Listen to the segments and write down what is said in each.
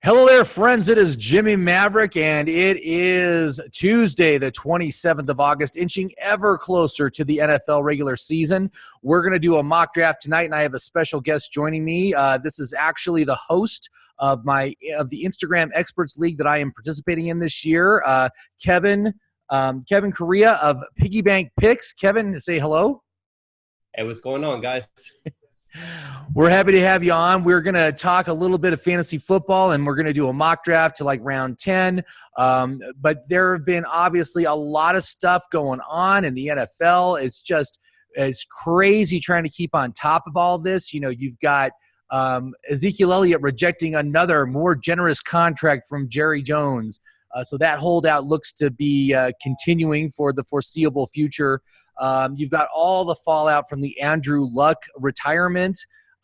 Hello there, friends. It is Jimmie Maverick, and it is Tuesday, the 27th of August, inching ever closer to the NFL regular season. We're going to do a mock draft tonight, and I have a special guest joining me. This is actually the host of the Instagram Experts League that I am participating in this year, Kevin Corea of Piggy Pickz. Kevin, say hello. Hey, what's going on, guys? We're happy to have you on. We're going to talk a little bit of fantasy football, and we're going to do a mock draft to like round 10. But there have been obviously a lot of stuff going on in the NFL. It's crazy trying to keep on top of all this. You know, you've got Ezekiel Elliott rejecting another more generous contract from Jerry Jones. So that holdout looks to be continuing for the foreseeable future. You've got all the fallout from the Andrew Luck retirement.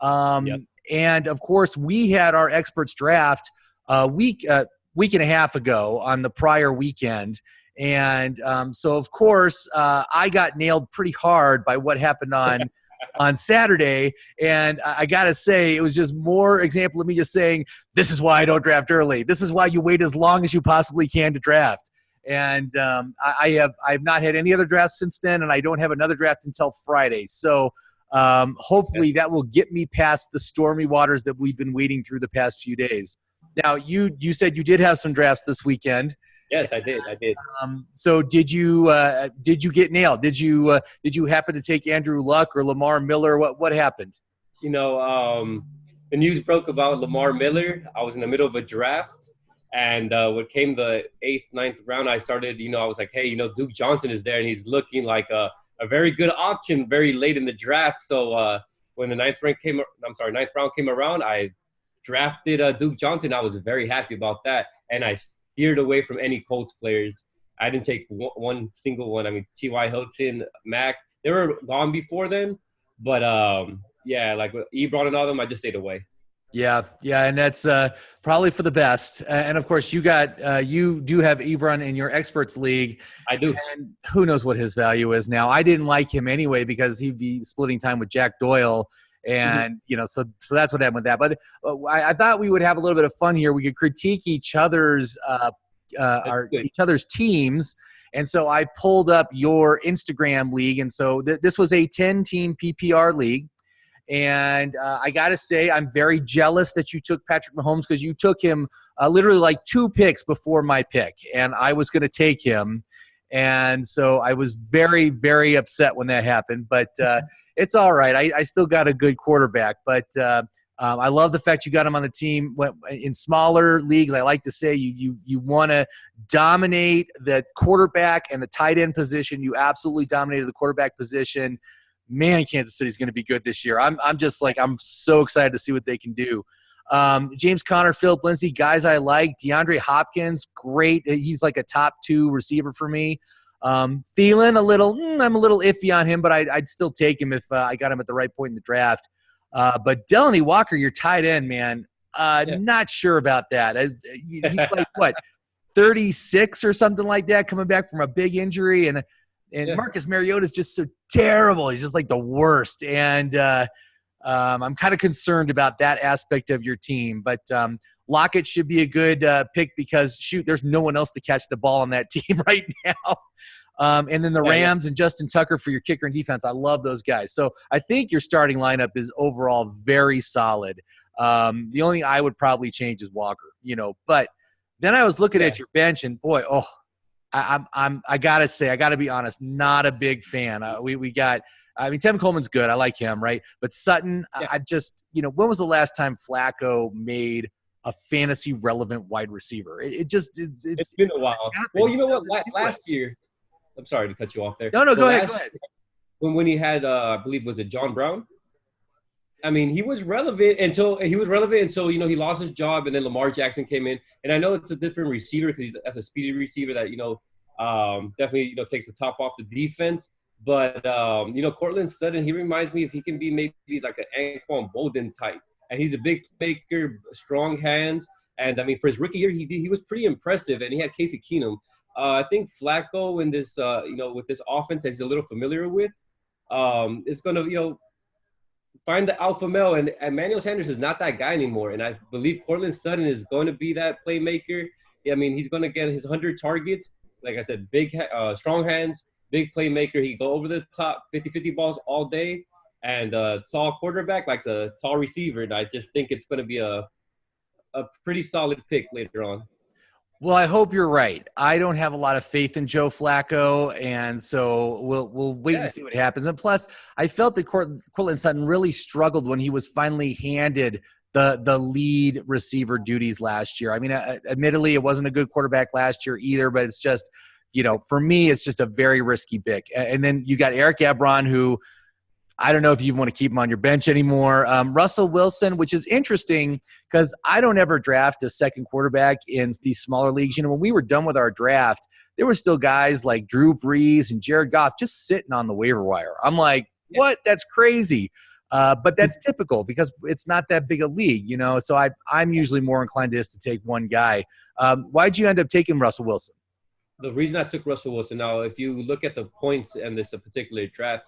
And, of course, we had our experts draft a week and a half ago on the prior weekend. And so, of course, I got nailed pretty hard by what happened on Saturday. And I got to say, it was just more example of me just saying, this is why I don't draft early. This is why you wait as long as you possibly can to draft. And I have not had any other drafts since then, and I don't have another draft until Friday. So hopefully that will get me past the stormy waters that we've been wading through the past few days. Now, you said you did have some drafts this weekend. Yes, I did. So did you get nailed? Did you happen to take Andrew Luck or Lamar Miller? What happened? You know, the news broke about Lamar Miller. I was in the middle of a draft. And when came the 8th, 9th round, I started, I was like, hey, Duke Johnson is there, and he's looking like a very good option very late in the draft. So when the 9th round came around, I drafted Duke Johnson. I was very happy about that. And I steered away from any Colts players. I didn't take one single one. I mean, T.Y. Hilton, Mac, they were gone before then. But, like with Ebron and all them, I just stayed away. Yeah, and that's probably for the best. And of course, you do have Ebron in your experts league. I do. And who knows what his value is now? I didn't like him anyway because he'd be splitting time with Jack Doyle, and so that's what happened with that. But I thought we would have a little bit of fun here. We could critique each other's teams. And so I pulled up your Instagram league, and so this was a 10-team PPR league. And I got to say, I'm very jealous that you took Patrick Mahomes because you took him literally like 2 picks before my pick, and I was going to take him. And so I was very, very upset when that happened. But it's all right. I still got a good quarterback. But I love the fact you got him on the team. In smaller leagues, I like to say you want to dominate the quarterback and the tight end position. You absolutely dominated the quarterback position. Man, Kansas City's going to be good this year. I'm so excited to see what they can do. James Conner, Phillip, Lindsay, guys I like. DeAndre Hopkins, great. He's like a top 2 receiver for me. Thielen, I'm a little iffy on him, but I'd still take him if I got him at the right point in the draft. But Delaney Walker, your tight end, man, not sure about that. He's like, what, 36 or something like that, coming back from a big injury, and Marcus Mariota is just so terrible. He's just like the worst. And I'm kind of concerned about that aspect of your team. But Lockett should be a good pick because, there's no one else to catch the ball on that team right now. And then the Rams and Justin Tucker for your kicker and defense. I love those guys. So I think your starting lineup is overall very solid. The only thing I would probably change is Walker, But then I was looking at your bench, and boy, I gotta say, I gotta be honest, not a big fan. Tevin Coleman's good. I like him, right? But Sutton, I just, when was the last time Flacco made a fantasy relevant wide receiver? It's been a while. Well, you know what? Last year, I'm sorry to cut you off there. No, go ahead. When he had, I believe, was it John Brown? I mean, he was relevant until he lost his job, and then Lamar Jackson came in. And I know it's a different receiver because that's a speedy receiver that definitely takes the top off the defense. But Cortland Sutton, he reminds me if he can be maybe like an Anquan Bolden type, and he's a big maker, strong hands. And I mean, for his rookie year, he was pretty impressive, and he had Casey Keenum. I think Flacco in this with this offense that he's a little familiar with, is going to find the alpha male, and Emmanuel Sanders is not that guy anymore. And I believe Cortland Sutton is going to be that playmaker. I mean, he's going to get his 100 targets. Like I said, big, strong hands, big playmaker. He go over the top 50-50 balls all day, and tall quarterback, like a tall receiver. And I just think it's going to be a pretty solid pick later on. Well, I hope you're right. I don't have a lot of faith in Joe Flacco, and so we'll wait and see what happens. And plus, I felt that Cortland Sutton really struggled when he was finally handed the lead receiver duties last year. I mean, admittedly, it wasn't a good quarterback last year either, but it's just, for me, it's just a very risky pick. And then you got Eric Ebron, who I don't know if you want to keep him on your bench anymore. Russell Wilson, which is interesting because I don't ever draft a second quarterback in these smaller leagues. When we were done with our draft, there were still guys like Drew Brees and Jared Goff just sitting on the waiver wire. I'm like, what? That's crazy. But that's typical because it's not that big a league, So I'm usually more inclined to take one guy. Why'd you end up taking Russell Wilson? The reason I took Russell Wilson, now, if you look at the points in this particular draft,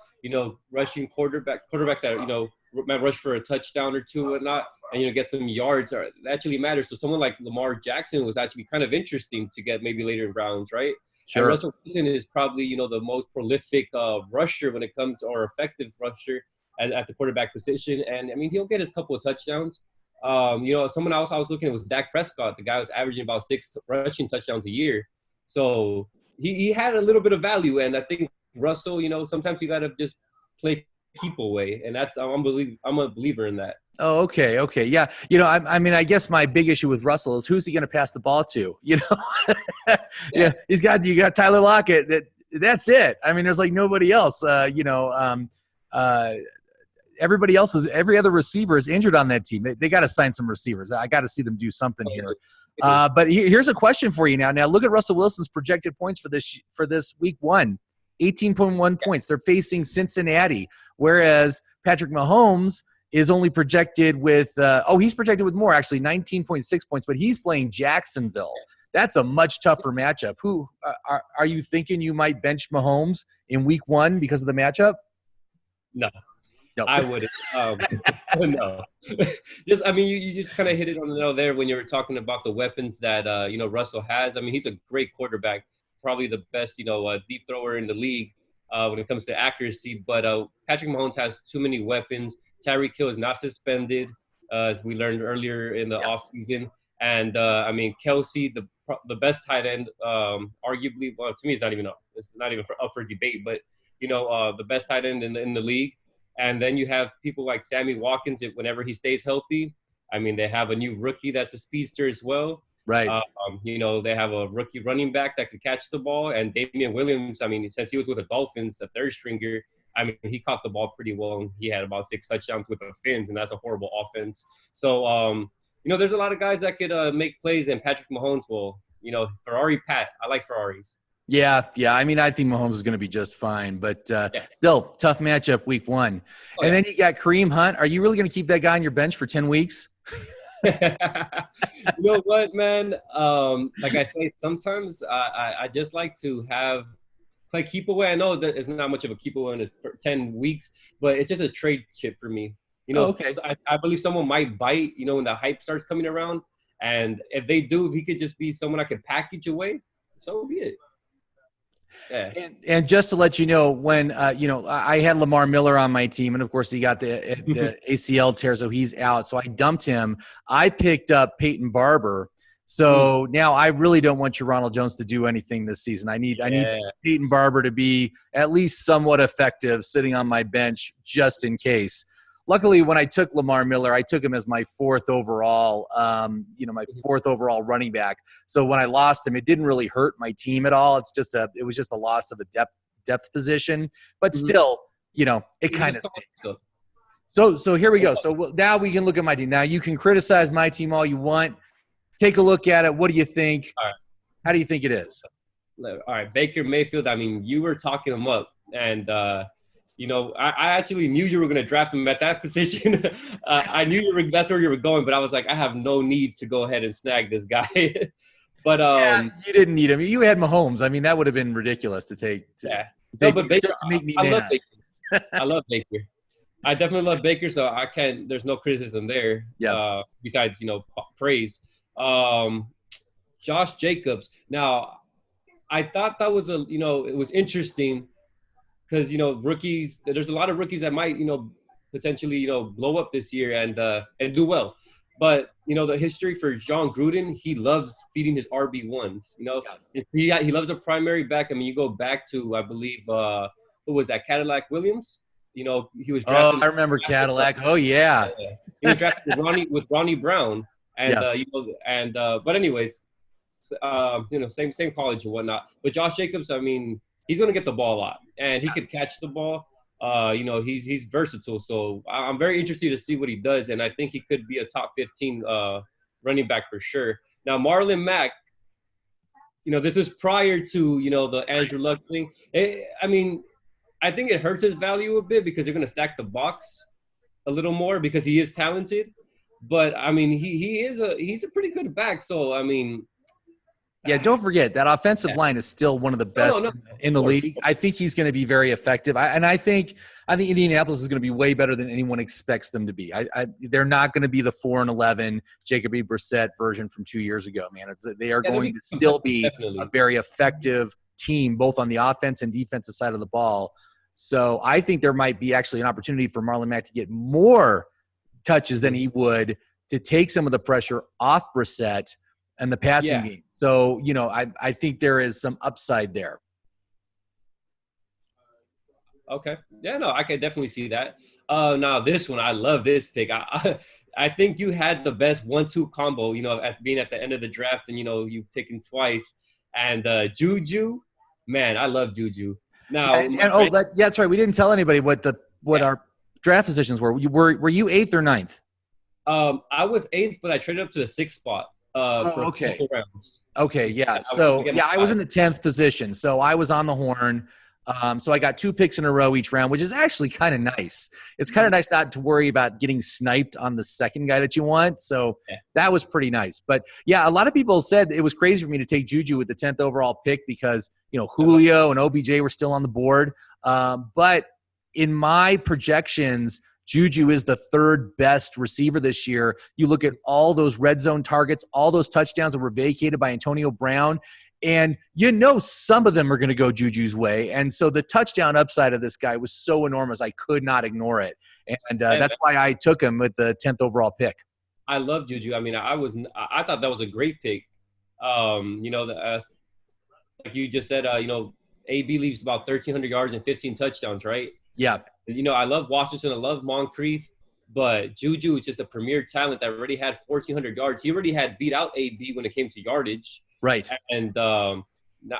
rushing quarterbacks that, might rush for a touchdown or two and whatnot, and, get some yards, that actually matters. So someone like Lamar Jackson was actually kind of interesting to get maybe later in rounds, right? Sure. And Russell Wilson is probably, the most prolific rusher when it comes, or effective rusher at the quarterback position. And, I mean, he'll get his couple of touchdowns. Someone else I was looking at was Dak Prescott. The guy was averaging about 6 rushing touchdowns a year. So he had a little bit of value. And I think Russell, sometimes you got to just play keep away. And that's, I'm a believer in that. Oh, okay. Yeah. I mean, I guess my big issue with Russell is who's he going to pass the ball to? Yeah. You got Tyler Lockett. That's it. I mean, there's like nobody else, everybody else every other receiver is injured on that team. They got to sign some receivers. I got to see them do something here. But here's a question for you now. Now look at Russell Wilson's projected points for this week 1, 18.1 points. They're facing Cincinnati, whereas Patrick Mahomes is only projected with he's projected with more, actually 19.6 points, but he's playing Jacksonville. That's a much tougher matchup. Who are you thinking you might bench Mahomes in week 1 because of the matchup? No. I wouldn't. No. You just kind of hit it on the nail there when you were talking about the weapons that, Russell has. I mean, he's a great quarterback, probably the best, deep thrower in the league when it comes to accuracy. But Patrick Mahomes has too many weapons. Tyreek Hill is not suspended, as we learned earlier in the offseason. And, Kelsey, the best tight end, arguably, well, to me, it's not even up for debate, but, the best tight end in the league. And then you have people like Sammy Watkins, whenever he stays healthy. I mean, they have a new rookie that's a speedster as well. Right. They have a rookie running back that could catch the ball. And Damian Williams, I mean, since he was with the Dolphins, the third stringer, I mean, he caught the ball pretty well. And he had about 6 touchdowns with the Fins, and that's a horrible offense. So, there's a lot of guys that could make plays, and Patrick Mahomes will, Ferrari Pat. I like Ferraris. Yeah. I mean, I think Mahomes is going to be just fine, but still, tough matchup week 1. And then you got Kareem Hunt. Are you really going to keep that guy on your bench for 10 weeks? You know what, man? Like I say, sometimes I just like to play keep away. I know that it's not much of a keep away in 10 weeks, but it's just a trade chip for me. Okay. So I believe someone might bite, when the hype starts coming around. And if they do, if he could just be someone I could package away, so be it. Yeah. And just to let you know, when I had Lamar Miller on my team, and of course he got the ACL tear, so he's out. So I dumped him. I picked up Peyton Barber. So now I really don't want your Ronald Jones to do anything this season. I need Peyton Barber to be at least somewhat effective, sitting on my bench just in case. Luckily, when I took Lamar Miller, I took him as my 4th overall, my 4th overall running back. So when I lost him, it didn't really hurt my team at all. It was just a loss of a depth position. But still, it kind of stinks. So here we go. So now we can look at my team. Now you can criticize my team all you want. Take a look at it. What do you think? All right. How do you think it is? All right, Baker Mayfield. I mean, you were talking him up, and I actually knew you were going to draft him at that position. I knew that's where you were going, but I was like, I have no need to go ahead and snag this guy. But you didn't need him. You had Mahomes. I mean, that would have been ridiculous to take. But Baker, just to make me mad. I love Baker. I definitely love Baker, so I can't. There's no criticism there. Yeah. Besides, praise. Um, Josh Jacobs. Now, I thought that was it was interesting because rookies. There's a lot of rookies that might potentially blow up this year and do well. But the history for John Gruden, he loves feeding his RB1s. He loves a primary back. I mean, you go back to, I believe, who was that, Cadillac Williams? He was Oh, drafted. I remember Cadillac. Oh yeah. He was drafted with Ronnie Brown, and but anyways, same college and whatnot. But Josh Jacobs, I mean, he's going to get the ball a lot, and he could catch the ball. He's versatile, so I'm very interested to see what he does, and I think he could be a top 15 running back for sure. Now, Marlon Mack, this is prior to the Andrew Luck thing. I think it hurts his value a bit because they're going to stack the box a little more because he is talented. But I mean, he's a pretty good back. So I mean, yeah, don't forget that offensive line is still one of the best in the league. I think he's going to be very effective. I think Indianapolis is going to be way better than anyone expects them to be. They're not going to be the 4-11 Jacoby Brissett version from 2 years ago, man. They are going to still be a very effective team, both on the offense and defensive side of the ball. So I think there might be actually an opportunity for Marlon Mack to get more touches than he would to take some of the pressure off Brissett and the passing game. So, I think there is some upside there. Okay. Yeah, no, I can definitely see that. Now this one, I love this pick. I think you had the best 1-2 combo, at being at the end of the draft and, you picking twice. And Juju, man, I love Juju. Now, that's right. We didn't tell anybody what our draft positions were. Were you 8th or 9th? I was 8th, but I traded up to the 6th spot. Okay. Rounds. Okay, yeah. So, I was in the 10th position. So I was on the horn. So I got 2 picks in a row each round, which is actually kind of nice. It's kind of nice not to worry about getting sniped on the second guy that you want. So that was pretty nice. But, yeah, a lot of people said it was crazy for me to take Juju with the 10th overall pick because, Julio and OBJ were still on the board. But in my projections – Juju is the 3rd best receiver this year. You look at all those red zone targets, all those touchdowns that were vacated by Antonio Brown, and some of them are going to go Juju's way. And so the touchdown upside of this guy was so enormous, I could not ignore it. And that's why I took him with the 10th overall pick. I love Juju. I mean, I thought that was a great pick. Like you just said, AB leaves about 1,300 yards and 15 touchdowns, right? Yeah. I love Washington. I love Moncrief. But Juju is just a premier talent that already had 1,400 yards. He already had beat out AB when it came to yardage. Right. And now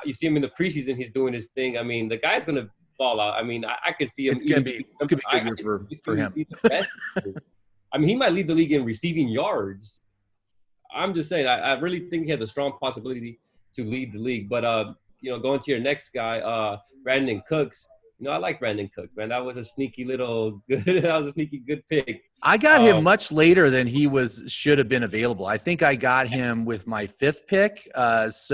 you see him in the preseason. He's doing his thing. I mean, the guy's going to ball out. I mean, I could see him. It's going to be a good year for him. I mean, he might lead the league in receiving yards. I'm just saying, I really think he has a strong possibility to lead the league. But, going to your next guy, Brandon Cooks. I like Brandon Cooks, man. That was a sneaky good pick. I got him much later than he should have been available. I think I got him with my 5th pick. Brandon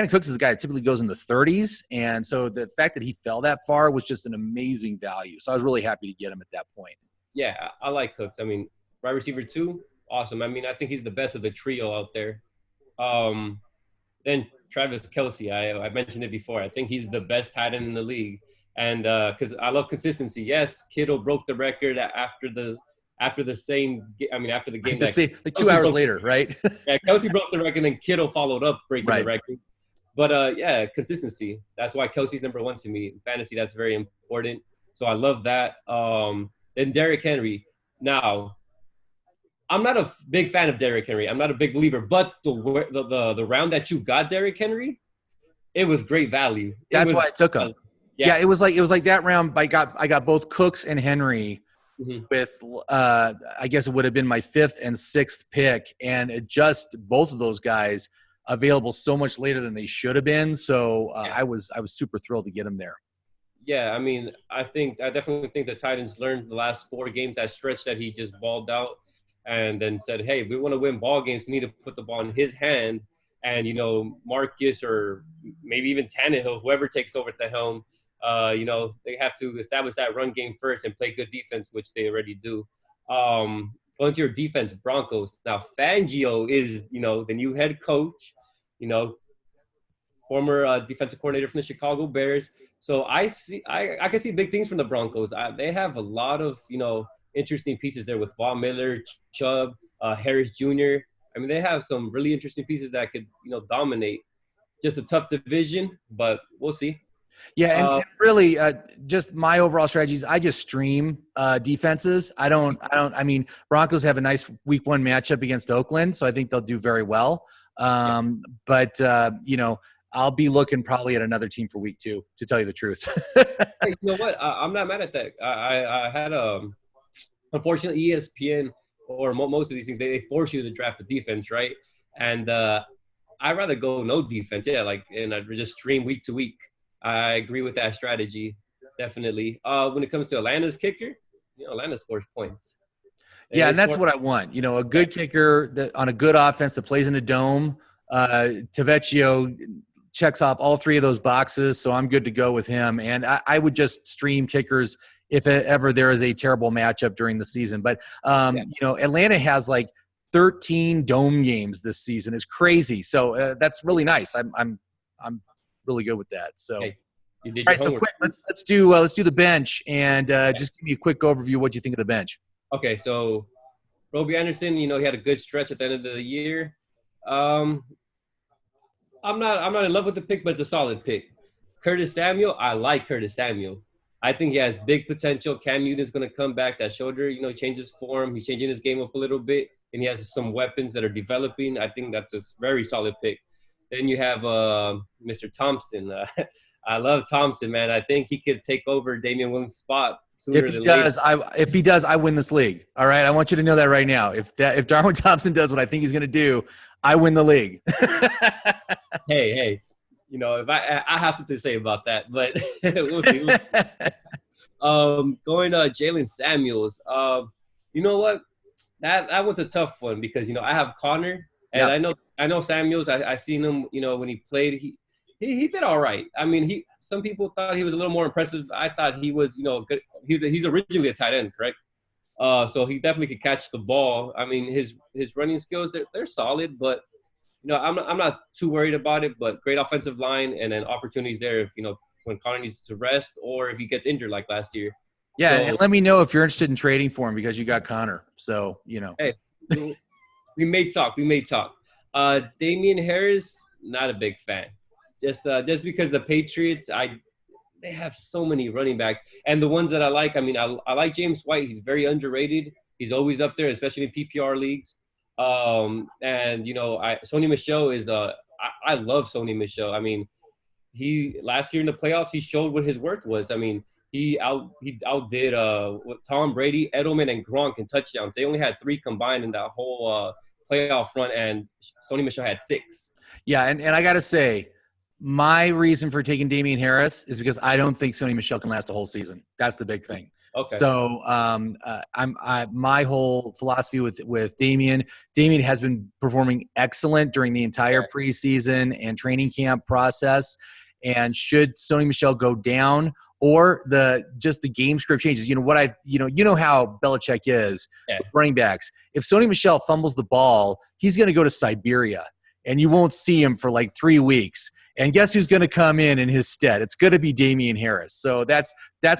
Cooks is a guy that typically goes in the 30s. And so the fact that he fell that far was just an amazing value. So I was really happy to get him at that point. Yeah, I like Cooks. I mean, wide receiver 2, awesome. I mean, I think he's the best of the trio out there. Then Travis Kelce, I mentioned it before. I think he's the best tight end in the league, and because I love consistency. Yes, Kittle broke the record after the game. Like 2 hours later, right? Yeah, Kelce broke the record, and then Kittle followed up breaking the record. But consistency. That's why Kelce's number 1 to me. In fantasy, that's very important. So I love that. Then Derrick Henry. Now, I'm not a big fan of Derrick Henry. I'm not a big believer, but the round that you got Derrick Henry, it was great value. That's why I took him. It was like that round. I got both Cooks and Henry with I guess it would have been my 5th and 6th pick, and it just both of those guys available so much later than they should have been. So I was super thrilled to get him there. Yeah, I mean, I definitely think the Titans learned the last 4 games, that stretch that he just balled out. And then said, hey, if we want to win ball games, we need to put the ball in his hand. And, Marcus or maybe even Tannehill, whoever takes over at the helm, They have to establish that run game first and play good defense, which they already do. Going to your defense, Broncos. Now, Fangio is, the new head coach, you know, former defensive coordinator from the Chicago Bears. So I can see big things from the Broncos. They have a lot of, interesting pieces there with Von Miller, Chubb, Harris Jr. I mean, they have some really interesting pieces that could, dominate. Just a tough division, but we'll see. Yeah, and really, just my overall strategies. I just stream defenses. I mean, Broncos have a nice Week 1 matchup against Oakland, so I think they'll do very well. But I'll be looking probably at another team for Week 2, to tell you the truth. Hey, you know what? I'm not mad at that. I had unfortunately ESPN or most of these things they force you to draft the defense, right? And I'd rather go no defense, and I'd just stream week to week. I agree with that strategy, definitely. When it comes to Atlanta's kicker, Atlanta scores points. And that's what I want. A good kicker on a good offense that plays in a dome. Tavecchio checks off all 3 of those boxes, so I'm good to go with him. And I would just stream kickers if ever there is a terrible matchup during the season. But Atlanta has like 13 dome games this season. It's crazy. So that's really nice. I'm really good with that. So, hey, you did all right. So quick, let's do the bench and just give me a quick overview of what you think of the bench. Okay, so Robbie Anderson, he had a good stretch at the end of the year. I'm not in love with the pick, but it's a solid pick. Curtis Samuel, I like Curtis Samuel. I think he has big potential. Cam Newton's going to come back. That shoulder, changes form. He's changing his game up a little bit, and he has some weapons that are developing. I think that's a very solid pick. Then you have Mr. Thompson. I love Thompson, man. I think he could take over Damian Williams' spot sooner than later. If he does, I win this league. All right, I want you to know that right now. If Darwin Thompson does what I think he's going to do, I win the league. Hey, if I have something to say about that, but we'll see. Going to Jalen Samuels. You know what? That was a tough one because I have Connor. And I know Samuels. I seen him. When he played, he did all right. I mean, some people thought he was a little more impressive. I thought he was, good. He's originally a tight end, correct? So he definitely could catch the ball. I mean, his running skills they're solid, but I'm not too worried about it. But great offensive line and then opportunities there if when Connor needs to rest or if he gets injured like last year. Yeah, and let me know if you're interested in trading for him because you got Connor. So Hey. We may talk. Damian Harris, not a big fan. Just because the Patriots, they have so many running backs. And the ones that I like, I like James White. He's very underrated. He's always up there, especially in PPR leagues. And Sony Michel is I love Sony Michel. I mean, he last year in the playoffs, he showed what his worth was. I mean, he outdid Tom Brady, Edelman, and Gronk in touchdowns. They only had 3 combined in that whole playoff run, and Sony Michel had 6. Yeah, and I got to say, my reason for taking Damian Harris is because I don't think Sony Michel can last a whole season. That's the big thing. Okay. So my whole philosophy with Damian has been performing excellent during the entire preseason and training camp process. And should Sony Michel go down or the game script changes, you know how Belichick is with running backs. If Sony Michel fumbles the ball, he's going to go to Siberia and you won't see him for like 3 weeks. And guess who's going to come in his stead? It's going to be Damian Harris. So that's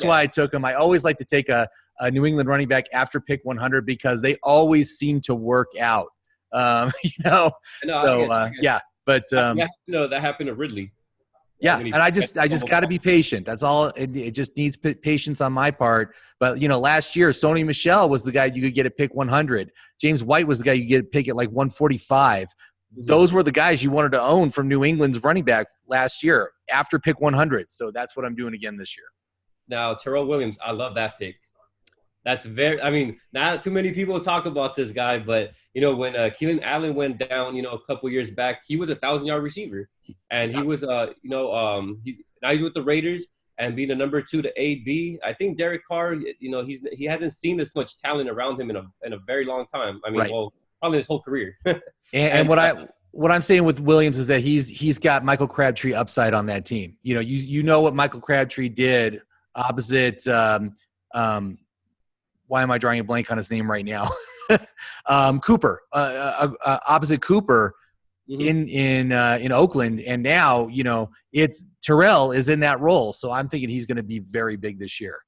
why I took him. I always like to take a New England running back after pick 100 because they always seem to work out. But that happened to Ridley. Yeah, and I just got to be patient. That's all. It just needs patience on my part. But last year, Sony Michel was the guy you could get at pick 100. James White was the guy you could get at pick at like 145. Those were the guys you wanted to own from New England's running back last year after pick 100. So that's what I'm doing again this year. Now, Terrell Williams, I love that pick. That's not too many people talk about this guy, but, when Keenan Allen went down, a couple years back, he was a 1,000-yard receiver. And he was, now he's with the Raiders and being a number 2 to AB. I think Derek Carr, he hasn't seen this much talent around him in a very long time. I mean, probably his whole career. and what what I'm saying with Williams is that he's got Michael Crabtree upside on that team. You know what Michael Crabtree did opposite. Why am I drawing a blank on his name right now? Cooper, opposite Cooper in Oakland, and now it's Terrell is in that role. So I'm thinking he's going to be very big this year.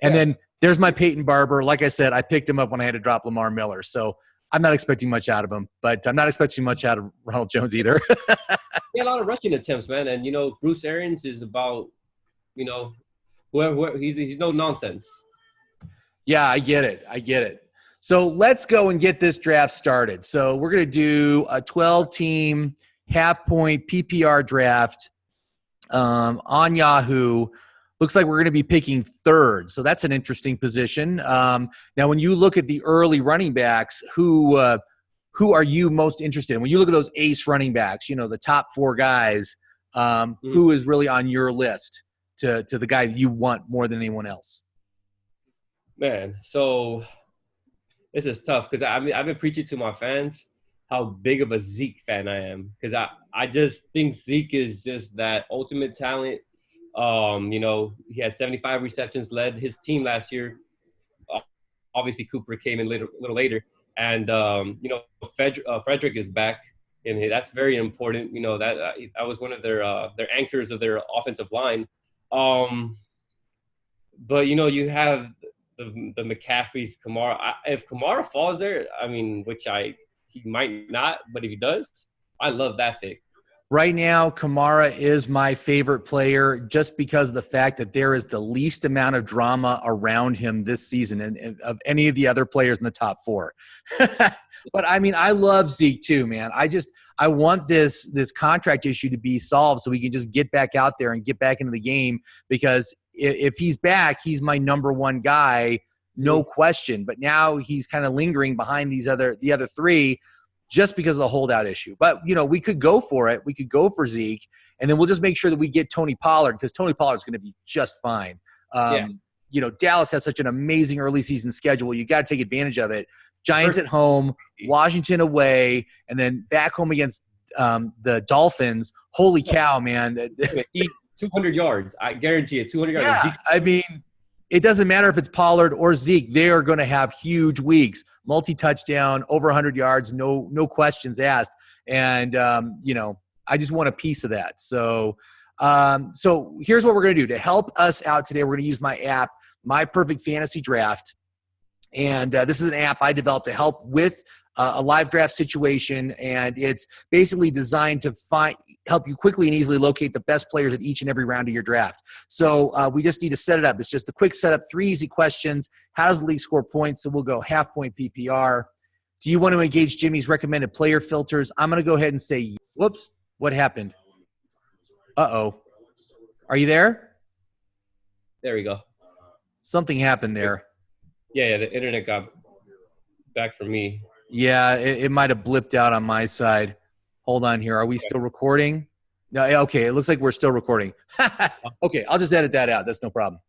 And then there's my Peyton Barber. Like I said, I picked him up when I had to drop Lamar Miller. So I'm not expecting much out of him, but I'm not expecting much out of Ronald Jones either. He had a lot of rushing attempts, man. And, Bruce Arians is about, whoever he's no nonsense. Yeah, I get it. So let's go and get this draft started. So we're going to do a 12-team half-point PPR draft on Yahoo. Looks like we're going to be picking third. So that's an interesting position. Now, when you look at the early running backs, who are you most interested in? When you look at those ace running backs, the top 4 guys, who is really on your list to the guy that you want more than anyone else? Man, so this is tough because I've been preaching to my fans how big of a Zeke fan I am, because I just think Zeke is just that ultimate talent. He had 75 receptions, led his team last year. Obviously, Cooper came in a little later. And, Frederick is back, and that's very important. That was one of their anchors of their offensive line. But, you have the McCaffreys, Kamara. If Kamara falls there, which he might not, but if he does, I love that pick. Right now, Kamara is my favorite player just because of the fact that there is the least amount of drama around him this season and of any of the other players in the top 4. But, I love Zeke too, man. I want this contract issue to be solved so we can just get back out there and get back into the game, because if he's back, he's my number 1 guy, no question. But now he's kind of lingering behind the other 3 just because of the holdout issue. But, we could go for it. We could go for Zeke, and then we'll just make sure that we get Tony Pollard, because Tony Pollard is going to be just fine. Dallas has such an amazing early season schedule. You got to take advantage of it. Giants at home, Washington away, and then back home against the Dolphins. Holy cow, man. 200 yards. I guarantee it, 200 yards. Yeah, it doesn't matter if it's Pollard or Zeke. They are going to have huge weeks. Multi-touchdown, over 100 yards, no questions asked. And, I just want a piece of that. So here's what we're going to do. To help us out today, we're going to use my app, My Perfect Fantasy Draft. And this is an app I developed to help with a live draft situation. And it's basically designed to help you quickly and easily locate the best players at each and every round of your draft. So we just need to set it up. It's just a quick setup, 3 easy questions. How does the league score points? So we'll go half-point PPR. Do you want to engage Jimmie's recommended player filters? I'm going to go ahead and say, whoops, what happened? Uh-oh. Are you there? There we go. Something happened there. Yeah, the internet got back for me. Yeah, it might have blipped out on my side. Hold on here. Are we still recording? No, okay. It looks like we're still recording. Okay, I'll just edit that out. That's no problem.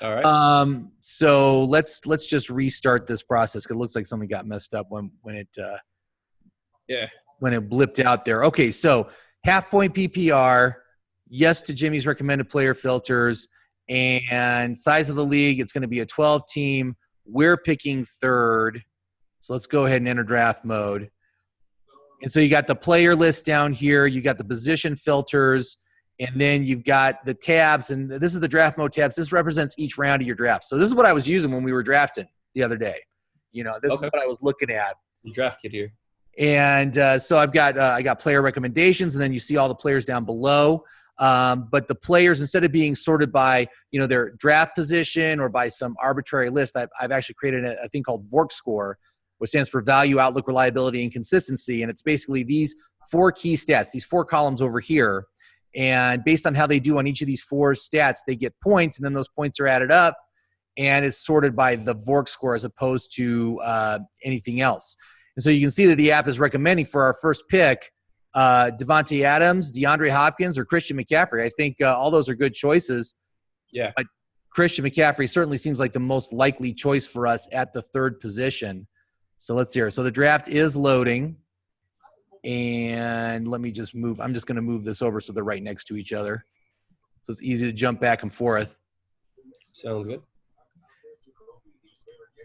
All right. So let's just restart this process, because it looks like something got messed up when it blipped out there. Okay, so half-point PPR, yes to Jimmie's recommended player filters, and size of the league, it's going to be a 12-team. We're picking third. So let's go ahead and enter draft mode. And so you got the player list down here. You got the position filters, and then you've got the tabs. And this is the draft mode tabs. This represents each round of your draft. So this is what I was using when we were drafting the other day. This is what I was looking at. The draft kit here. And so I got player recommendations, and then you see all the players down below. But the players, instead of being sorted by their draft position or by some arbitrary list, I've actually created a thing called VORC score, which stands for value, outlook, reliability, and consistency. And it's basically these 4 key stats, these 4 columns over here. And based on how they do on each of these 4 stats, they get points, and then those points are added up, and it's sorted by the VORC score as opposed to anything else. And so you can see that the app is recommending for our first pick Devontae Adams, DeAndre Hopkins, or Christian McCaffrey. I think all those are good choices. Yeah. But Christian McCaffrey certainly seems like the most likely choice for us at the third position. So let's see here. So the draft is loading. And let me just move. I'm just going to move this over so they're right next to each other. So it's easy to jump back and forth. Sounds good.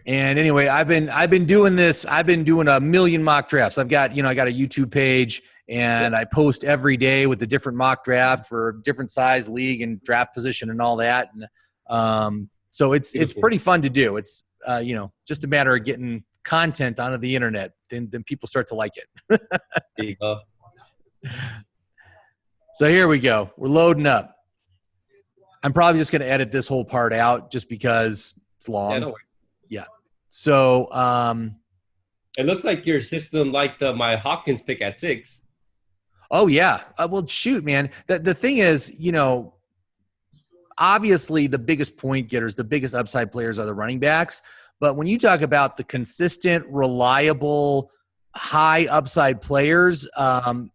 And anyway, I've been doing this. I've been doing a million mock drafts. I got a YouTube page, and I post every day with a different mock draft for different size league and draft position and all that. And so it's pretty fun to do. It's just a matter of getting content onto the internet. Then people start to like it. There you go. So here we go. We're loading up. I'm probably just going to edit this whole part out just because it's long. Yeah, don't worry. Yeah. So it looks like your system liked my Hopkins pick at 6. Oh yeah. Well, shoot, man. The thing is, obviously the biggest point getters, the biggest upside players are the running backs. But when you talk about the consistent, reliable, high upside players,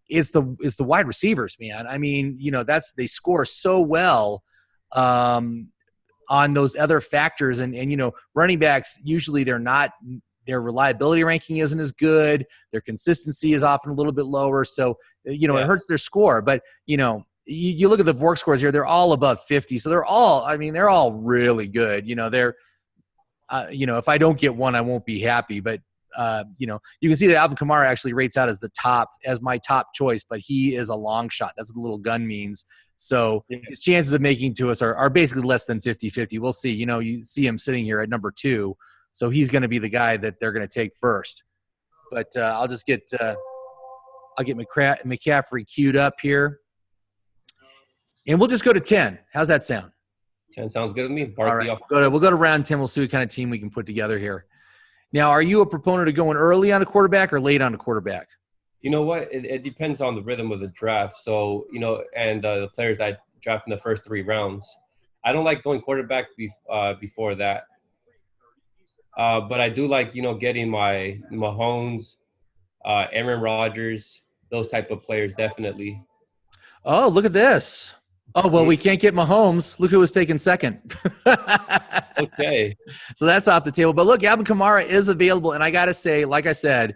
it's the wide receivers, man. I mean, they score so well on those other factors, and running backs usually their reliability ranking isn't as good, their consistency is often a little bit lower, so it hurts their score. But you look at the VORC scores here, they're all above 50, so they're all really good. They're if I don't get one, I won't be happy. But you can see that Alvin Kamara actually rates out as my top choice, but he is a long shot. That's what the little gun means. So his chances of making to us are basically less than 50-50. We'll see. You see him sitting here at number 2, so he's going to be the guy that they're going to take first. But I'll get McCaffrey queued up here, and we'll just go to 10. How's that sound? 10 sounds good to me. All right, we'll go to round 10. We'll see what kind of team we can put together here. Now, are you a proponent of going early on a quarterback or late on a quarterback? You know what? It depends on the rhythm of the draft. So, and the players that draft in the first 3 rounds. I don't like going quarterback before that. But I do like, getting my Mahomes, Aaron Rodgers, those type of players, definitely. Oh, look at this. Oh, well, we can't get Mahomes. Look who was taken second. Okay. So that's off the table. But look, Alvin Kamara is available. And I got to say, like I said,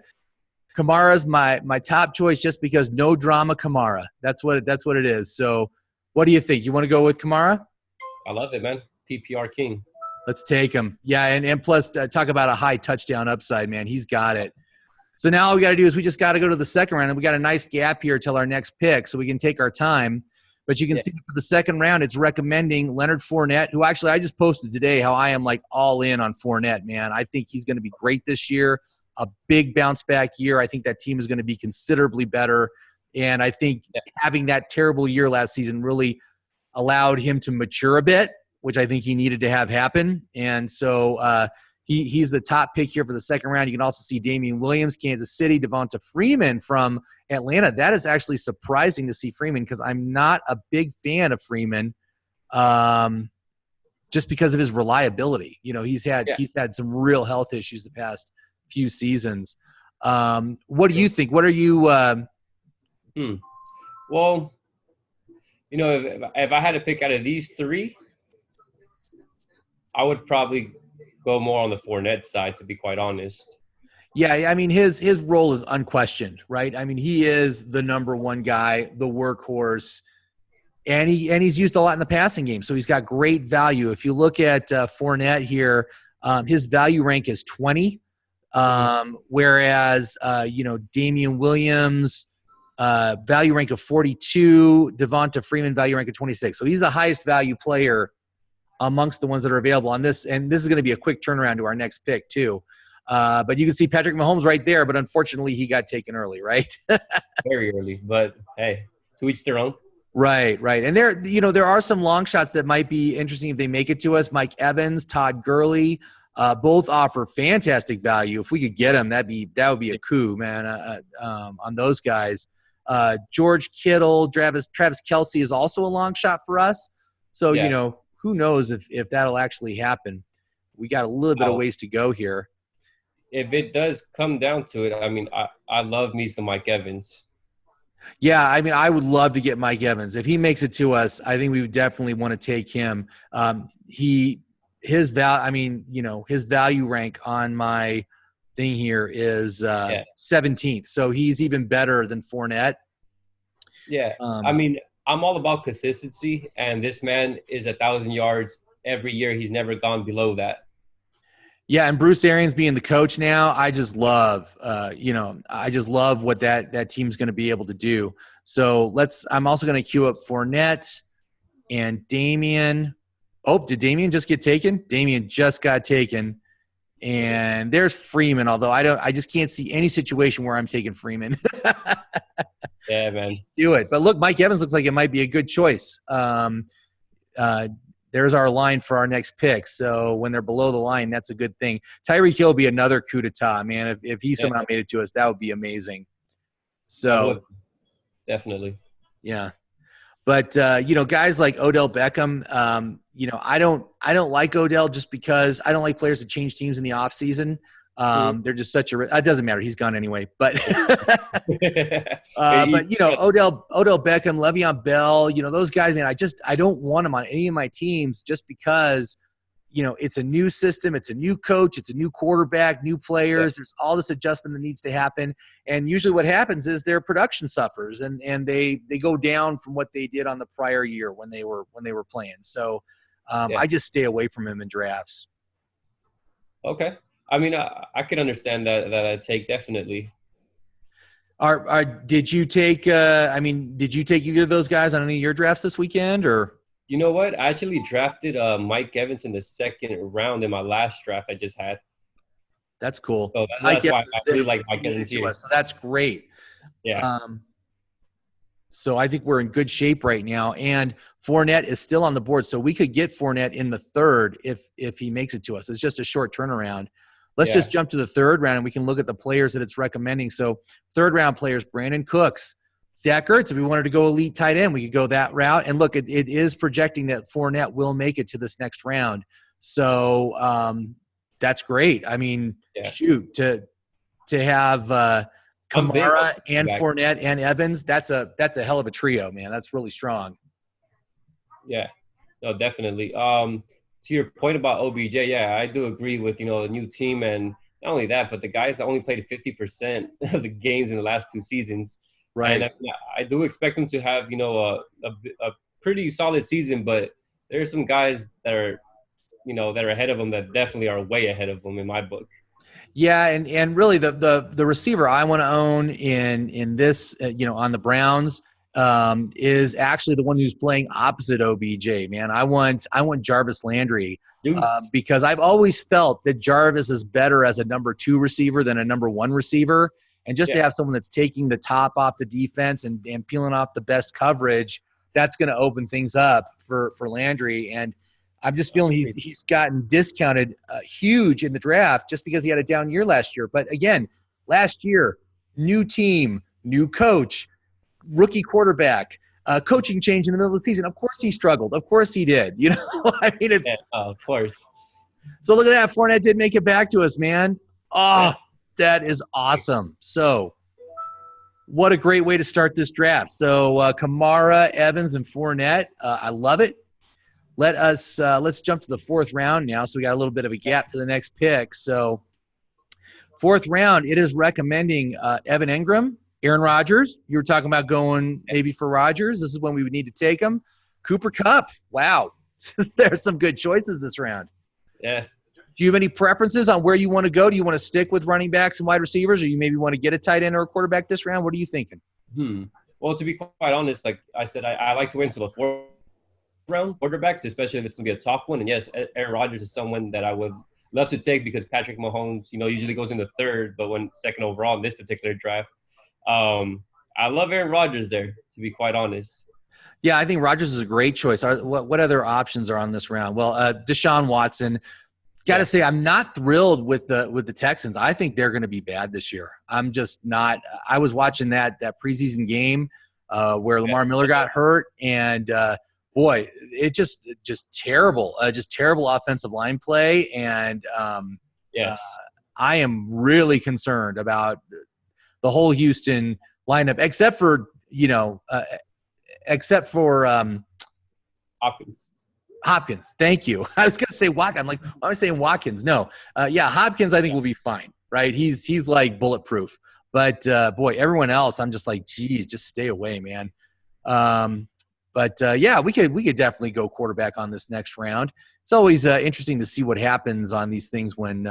Kamara's my top choice just because no drama Kamara. That's what it is. So what do you think? You want to go with Kamara? I love it, man. PPR king. Let's take him. Yeah, and plus talk about a high touchdown upside, man. He's got it. So now all we got to do is we just got to go to the second round, and we got a nice gap here till our next pick, so we can take our time. But you can see for the second round, it's recommending Leonard Fournette, who actually I just posted today how I am like all in on Fournette, man. I think he's going to be great this year, a big bounce back year. I think that team is going to be considerably better. And I think having that terrible year last season really allowed him to mature a bit, which I think he needed to have happen. And so he's the top pick here for the second round. You can also see Damian Williams, Kansas City, Devonta Freeman from Atlanta. That is actually surprising to see Freeman because I'm not a big fan of Freeman just because of his reliability. He's had some real health issues the past few seasons. What do you think? What are you Well, if I had to pick out of these 3, I would probably go more on the Fournette side, to be quite honest. Yeah, I mean, his role is unquestioned, right? I mean, he is the number 1 guy, the workhorse, and he's used a lot in the passing game, so he's got great value. If you look at Fournette here, his value rank is 20, whereas Damian Williams value rank of 42, Devonta Freeman value rank of 26. So he's the highest value player amongst the ones that are available on this. And this is going to be a quick turnaround to our next pick too. But you can see Patrick Mahomes right there, but unfortunately he got taken early, right? Very early, but hey, to each their own. Right. And there are some long shots that might be interesting if they make it to us. Mike Evans, Todd Gurley, both offer fantastic value. If we could get them, that would be a coup, man, on those guys. George Kittle, Travis Kelce is also a long shot for us. So, who knows if that'll actually happen. We got a little bit of ways to go here. If it does come down to it, I mean, I love me some Mike Evans. Yeah, I mean, I would love to get Mike Evans. If he makes it to us, I think we would definitely want to take him. His value rank on my thing here is Yeah. 17th. So he's even better than Fournette. Yeah. I mean, I'm all about consistency, and this man is 1,000 yards every year. He's never gone below that. Yeah, and Bruce Arians being the coach now, I just love, I just love what that team's going to be able to do. So I'm also going to queue up Fournette and Damian. Oh, did Damian just get taken? Damian just got taken. And there's Freeman, although I just can't see any situation where I'm taking Freeman. Yeah, man. Do it. But look, Mike Evans looks like it might be a good choice. There's our line for our next pick. So when they're below the line, that's a good thing. Tyreek Hill will be another coup d'etat, man. If he somehow made it to us, that would be amazing. So definitely. Yeah. But guys like Odell Beckham, I don't like Odell just because I don't like players that change teams in the offseason. They're just such it doesn't matter. He's gone anyway. But Odell Beckham, Le'Veon Bell, those guys, man, I don't want them on any of my teams just because, it's a new system, it's a new coach, it's a new quarterback, new players. There's all this adjustment that needs to happen. And usually what happens is their production suffers and they go down from what they did on the prior year when they were playing. So I just stay away from him in drafts. Okay. I mean, I could understand that take definitely. Did you take either of those guys on any of your drafts this weekend, or? You know what? I actually drafted Mike Evans in the second round in my last draft I just had. That's cool. So that's why I really like Mike Evans here. So that's great. Yeah. So I think we're in good shape right now. And Fournette is still on the board. So we could get Fournette in the third if he makes it to us. It's just a short turnaround. Let's just jump to the third round, and we can look at the players that it's recommending. So third-round players, Brandon Cooks, Zach Ertz. If we wanted to go elite tight end, we could go that route. And look, it is projecting that Fournette will make it to this next round. So that's great. I mean, shoot, to have Kamara and Fournette and Evans, that's a hell of a trio, man. That's really strong. Yeah, no, definitely. To your point about OBJ, I do agree with, the new team. And not only that, but the guys that only played 50% of the games in the last two seasons. Right. And I do expect them to have, a pretty solid season, but there are some guys that are ahead of them that definitely are way ahead of them in my book. Yeah, and really the receiver I want to own in this, on the Browns, is actually the one who's playing opposite OBJ, man. I want Jarvis Landry because I've always felt that Jarvis is better as a number 2 receiver than a number 1 receiver. And just to have someone that's taking the top off the defense and peeling off the best coverage, that's going to open things up for Landry. And I'm just feeling he's gotten discounted huge in the draft just because he had a down year last year. But again, last year, new team, new coach, rookie quarterback, coaching change in the middle of the season. Of course he struggled. Of course he did. I mean, it's of course. So look at that. Fournette did make it back to us, man. Oh, that is awesome. So what a great way to start this draft. So Kamara, Evans, and Fournette. I love it. Let's jump to the fourth round now. So we got a little bit of a gap to the next pick. So fourth round, it is recommending Evan Engram, Aaron Rodgers. You were talking about going maybe for Rodgers. This is when we would need to take him. Cooper Kupp. Wow. There's some good choices this round. Yeah. Do you have any preferences on where you want to go? Do you want to stick with running backs and wide receivers, or you maybe want to get a tight end or a quarterback this round? What are you thinking? Well, to be quite honest, like I said, I like to wait until the fourth round quarterbacks, especially if it's going to be a top one. And yes, Aaron Rodgers is someone that I would love to take because Patrick Mahomes, usually goes in the third, but when second overall in this particular draft. I love Aaron Rodgers there, to be quite honest. Yeah, I think Rodgers is a great choice. What other options are on this round? Well, Deshaun Watson. Got to say, I'm not thrilled with the Texans. I think they're going to be bad this year. I'm just not. I was watching that preseason game where Lamar Miller got hurt, and boy, it just terrible, terrible offensive line play. And I am really concerned about the whole Houston lineup, except for Hopkins. Hopkins, thank you. I was going to say Watkins. I'm like, why am I saying Watkins? No. Hopkins I think will be fine. right? He's like bulletproof. But boy, everyone else, I'm just like, geez, just stay away, man. Yeah, we could definitely go quarterback on this next round. It's always interesting to see what happens on these things when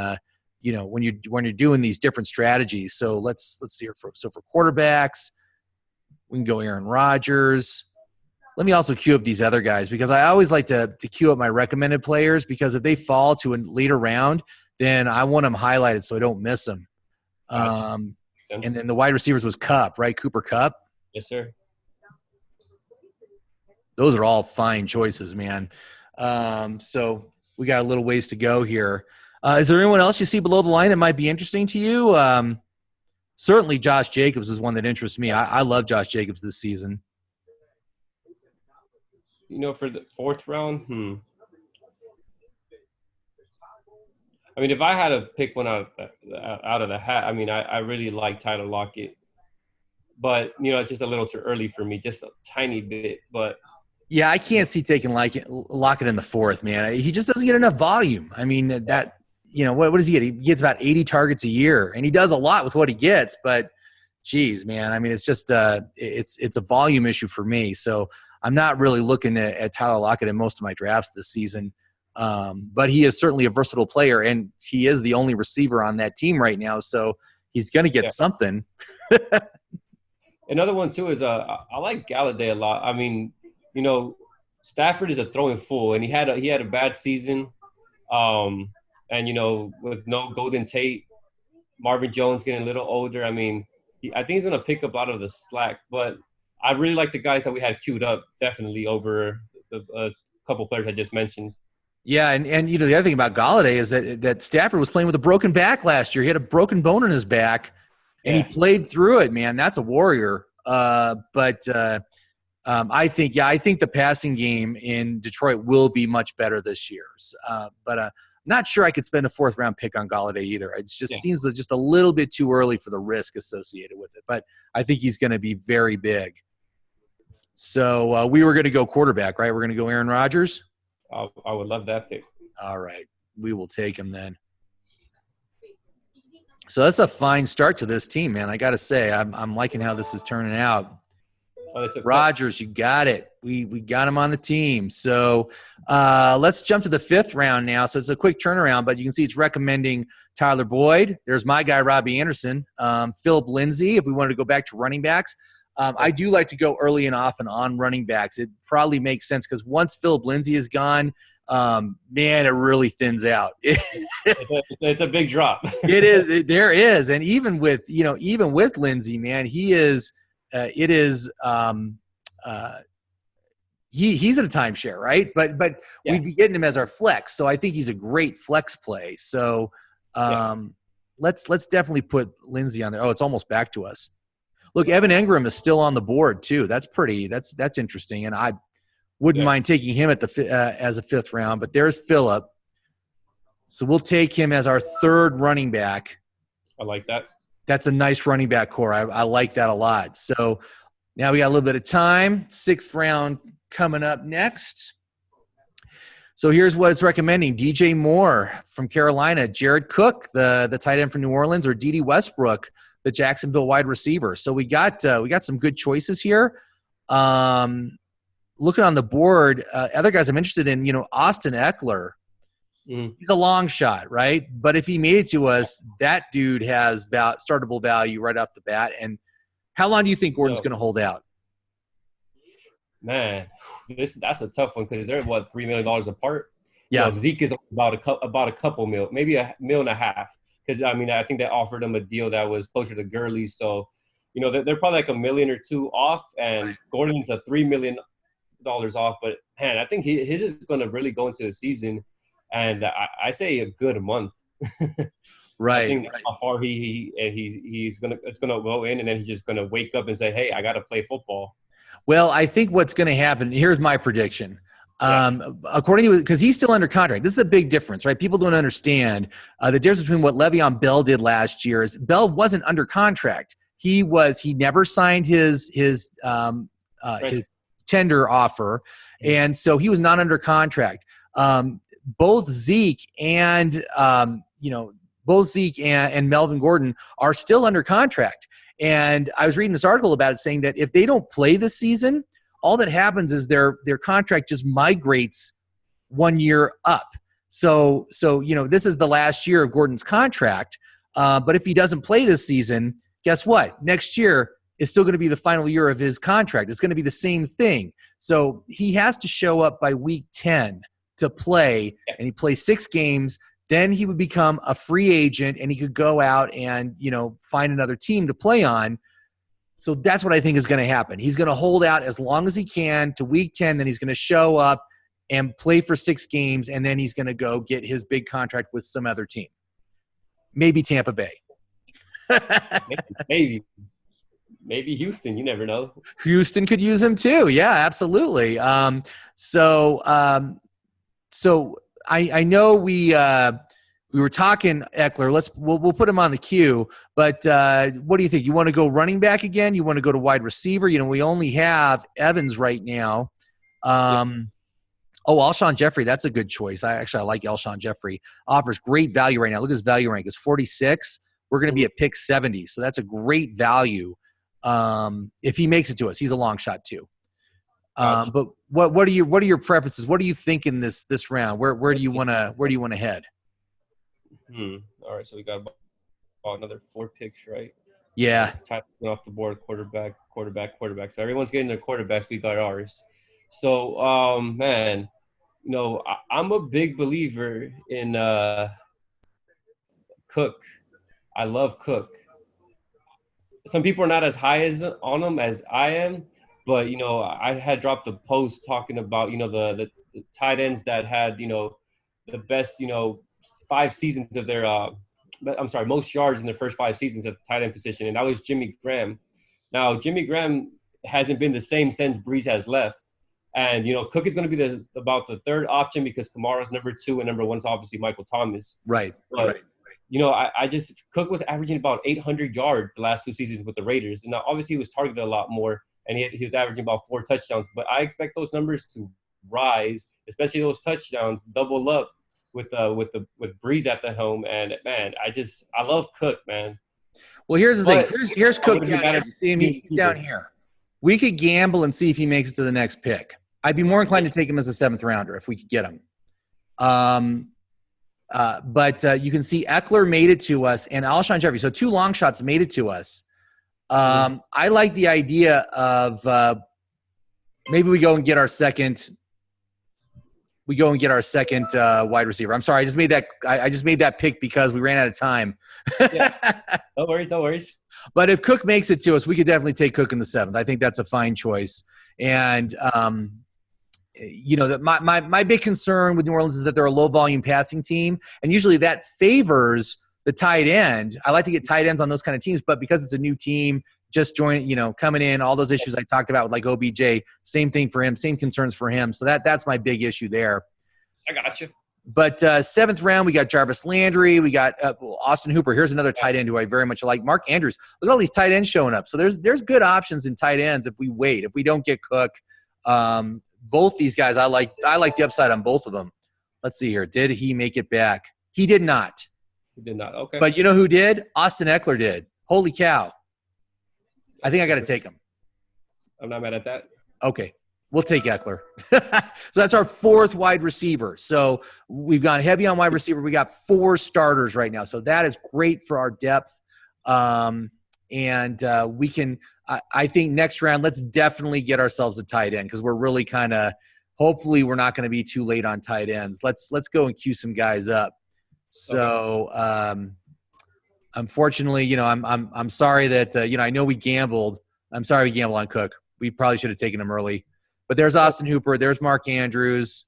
when you're doing these different strategies. So let's see here. For quarterbacks, we can go Aaron Rodgers. Let me also queue up these other guys because I always like to queue up my recommended players because if they fall to a later round, then I want them highlighted so I don't miss them. And then the wide receivers was Kupp, right? Cooper Kupp. Yes, sir. Those are all fine choices, man. So we got a little ways to go here. Is there anyone else you see below the line that might be interesting to you? Certainly Josh Jacobs is one that interests me. I love Josh Jacobs this season. For the fourth round, I mean, if I had to pick one out of the hat, I mean, I really like Tyler Lockett. But, it's just a little too early for me, just a tiny bit. But yeah, I can't see taking Lockett in the fourth, man. He just doesn't get enough volume. I mean, what does he get? He gets about 80 targets a year, and he does a lot with what he gets. But, geez, man, I mean, it's just it's a volume issue for me. So I'm not really looking at Tyler Lockett in most of my drafts this season. But he is certainly a versatile player, and he is the only receiver on that team right now. So he's going to get something. Another one, too, is I like Galladay a lot. I mean, Stafford is a throwing fool, and he had a bad season. And, with no Golden Tate, Marvin Jones getting a little older, I mean, I think he's going to pick up a lot of the slack. But I really like the guys that we had queued up, definitely, over a couple players I just mentioned. Yeah, and the other thing about Galladay is that Stafford was playing with a broken back last year. He had a broken bone in his back, and he played through it, man. That's a warrior. I think the passing game in Detroit will be much better this year. But not sure I could spend a fourth-round pick on Galladay either. It just seems just a little bit too early for the risk associated with it. But I think he's going to be very big. So we were going to go quarterback, right? We're going to go Aaron Rodgers? I would love that pick. All right. We will take him then. So that's a fine start to this team, man. I got to say, I'm liking how this is turning out. Rodgers, you got it. We got him on the team. So let's jump to the fifth round now. So it's a quick turnaround, but you can see it's recommending Tyler Boyd. There's my guy, Robbie Anderson. Phillip Lindsay, if we wanted to go back to running backs. I do like to go early and often on running backs. It probably makes sense because once Phillip Lindsay is gone, man, it really thins out. It's a big drop. It is. There is. And even with Lindsay, man, he's in a timeshare, right? But we'd be getting him as our flex. So I think he's a great flex play. So let's definitely put Lindsay on there. Oh, it's almost back to us. Look, Evan Engram is still on the board too. That's interesting, and I wouldn't mind taking him at as a fifth round. But there's Phillip, so we'll take him as our third running back. I like that. That's a nice running back core. I like that a lot. So now we got a little bit of time. Sixth round coming up next. So here's what it's recommending: DJ Moore from Carolina, Jared Cook, the tight end from New Orleans, or Dede Westbrook, the Jacksonville wide receiver. So we got some good choices here. Looking on the board, other guys I'm interested in, Austin Ekeler. He's a long shot, right? But if he made it to us, that dude has startable value right off the bat. And how long do you think Gordon's going to hold out? Man, that's a tough one because they're, $3 million apart? Yeah. Zeke is about a couple mil, maybe $1.5 million. Because, I mean, I think they offered him a deal that was closer to Gurley's. So, they're probably like $1 million or $2 million off, and Gordon's a $3 million off. But, man, I think his is going to really go into the season, and I say a good month. Right. I think how far it's going to go in, and then he's just going to wake up and say, hey, I got to play football. Well, I think what's going to happen – here's my prediction. According to – because he's still under contract. This is a big difference, right? People don't understand the difference between what Le'Veon Bell did last year is Bell wasn't under contract. He never signed his tender offer, and so he was not under contract. Both Zeke and both Zeke and Melvin Gordon are still under contract. And I was reading this article about it saying that if they don't play this season, all that happens is their contract just migrates 1 year up. So this is the last year of Gordon's contract. But if he doesn't play this season, guess what? Next year is still going to be the final year of his contract. It's going to be the same thing. So he has to show up by week 10 to play, and he plays 6 games. Then he would become a free agent, and he could go out and, find another team to play on. So that's what I think is going to happen. He's going to hold out as long as he can to week 10. Then he's going to show up and play for 6 games, and then he's going to go get his big contract with some other team. Maybe Tampa Bay. Maybe Houston. You never know. Houston could use him too. Yeah, absolutely. So I know we were talking Ekeler. We'll put him on the queue. But what do you think? You want to go running back again? You want to go to wide receiver? We only have Evans right now. Alshon Jeffrey, that's a good choice. I like Alshon Jeffrey. Offers great value right now. Look at his value rank. It's 46. We're going to be at pick 70. So that's a great value. If he makes it to us, he's a long shot too. Gotcha. But what are your preferences? What do you think in this round? Where do you want to head? All right, so we got about another 4 picks, right? Yeah. Typing off the board, quarterback. So everyone's getting their quarterbacks. We got ours. So, man, I'm a big believer in Cook. I love Cook. Some people are not as high on him as I am, but, I had dropped a post talking about, the tight ends that had, the best, 5 seasons of their most yards in their first 5 seasons at the tight end position, and that was Jimmy Graham. Now, Jimmy Graham hasn't been the same since Breeze has left. And, Cook is going to be about the 3rd option because Kamara's number 2 and number 1 is obviously Michael Thomas. Right. But, Cook was averaging about 800 yards the last 2 seasons with the Raiders. And now, obviously, he was targeted a lot more, and he was averaging about 4 touchdowns. But I expect those numbers to rise, especially those touchdowns, double up with Breeze at the helm. And, man, I love Cook, man. Well, here's the thing. Here's Cook down here. You see him? He's down here. We could gamble and see if he makes it to the next pick. I'd be more inclined to take him as a 7th rounder if we could get him. But you can see Ekeler made it to us and Alshon Jeffrey. So 2 long shots made it to us. I like the idea of maybe we go and get our second. We go and get our second wide receiver. I'm sorry, I just made that pick because we ran out of time. Yeah. No worries. But if Cook makes it to us, we could definitely take Cook in the 7th. I think that's a fine choice. And that my big concern with New Orleans is that they're a low volume passing team, and usually that favors the tight end. I like to get tight ends on those kind of teams, but because it's a new team, just joining, coming in, all those issues I talked about with like OBJ, same thing for him, same concerns for him. So that's my big issue there. I got you. But 7th round, we got Jarvis Landry. We got Austin Hooper. Here's another tight end who I very much like. Mark Andrews. Look at all these tight ends showing up. So there's good options in tight ends if we wait. If we don't get Cook, both these guys, I like the upside on both of them. Let's see here. Did he make it back? He did not. He did not. Okay. But you know who did? Austin Ekeler did. Holy cow. I think I got to take him. I'm not mad at that. Okay. We'll take Ekeler. So that's our 4th wide receiver. So we've gone heavy on wide receiver. We got 4 starters right now. So that is great for our depth. And we can I think next round, let's definitely get ourselves a tight end because we're really kind of – hopefully we're not going to be too late on tight ends. Let's go and queue some guys up. So unfortunately, I'm sorry that I know we gambled. I'm sorry we gambled on Cook. We probably should have taken him early. But there's Austin Hooper. There's Mark Andrews.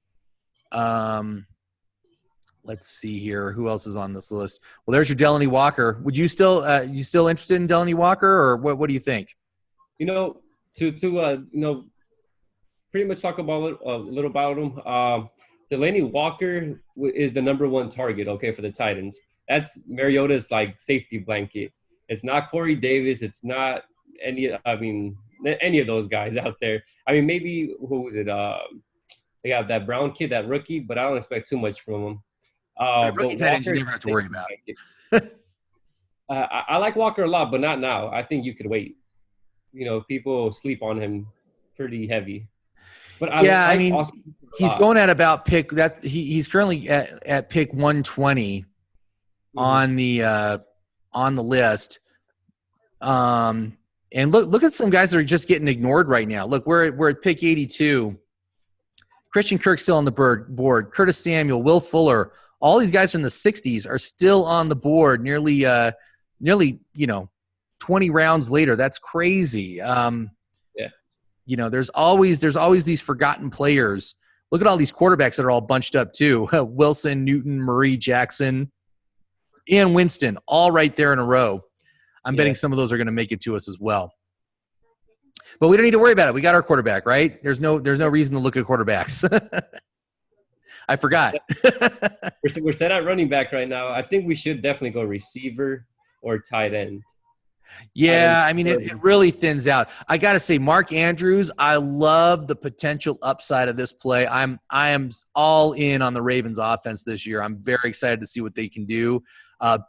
Let's see here. Who else is on this list? Well, there's your Delaney Walker. Would you still interested in Delaney Walker, or what do you think? To pretty much talk about a little about him. Delaney Walker is the number 1 target, okay, for the Titans. That's Mariota's like safety blanket. It's not Corey Davis. It's not any of those guys out there. I mean, maybe who was it? They got that Brown kid, that rookie, but I don't expect too much from him. But Rookie tight ends you Walker, never have to worry about. I like Walker a lot, but not now. I think you could wait. People sleep on him pretty heavy. But I Yeah, I like mean, Austin a he's lot. going at about he's currently at pick 120 on the list. And look at some guys that are just getting ignored right now. Look, we're at pick 82. Christian Kirk still on the board. Curtis Samuel, Will Fuller, all these guys in the 60s are still on the board. Nearly 20 rounds later. That's crazy. There's always these forgotten players. Look at all these quarterbacks that are all bunched up too. Wilson, Newton, Murray, Jackson, and Winston, all right there in a row. I'm betting some of those are going to make it to us as well. But we don't need to worry about it. We got our quarterback, right? There's no reason to look at quarterbacks. I forgot. We're set at running back right now. I think we should definitely go receiver or tight end. Yeah, I mean, it really thins out. I got to say, Mark Andrews, I love the potential upside of this play. I am all in on the Ravens offense this year. I'm very excited to see what they can do.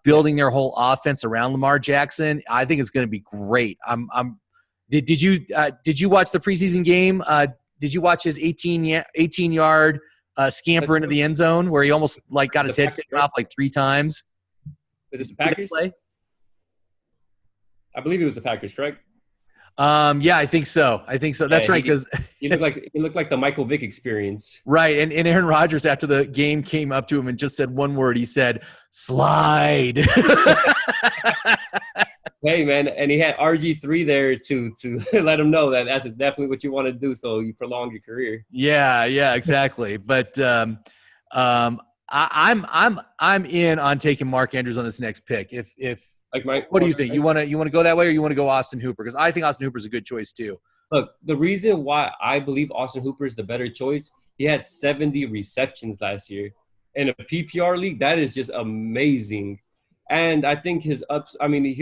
Building their whole offense around Lamar Jackson, I think it's going to be great. Did you watch the preseason game? Did you watch his 18-yard scamper into the end zone where he almost got his head taken off 3 times? Was it the Packers? I believe it was the Packers, correct? Yeah, I think so. That's right, because he looked like the Michael Vick experience. Right, and Aaron Rodgers after the game came up to him and just said one word. He said, "Slide." Hey man, and he had RG3 there to let him know that that's definitely what you want to do, so you prolong your career. Yeah, exactly. But I'm in on taking Mark Andrews on this next pick. What do you think? You want to go that way, or you want to go Austin Hooper? Because I think Austin Hooper is a good choice too. Look, the reason why I believe Austin Hooper is the better choice, he had 70 receptions last year. In a PPR league, that is just amazing. And I think he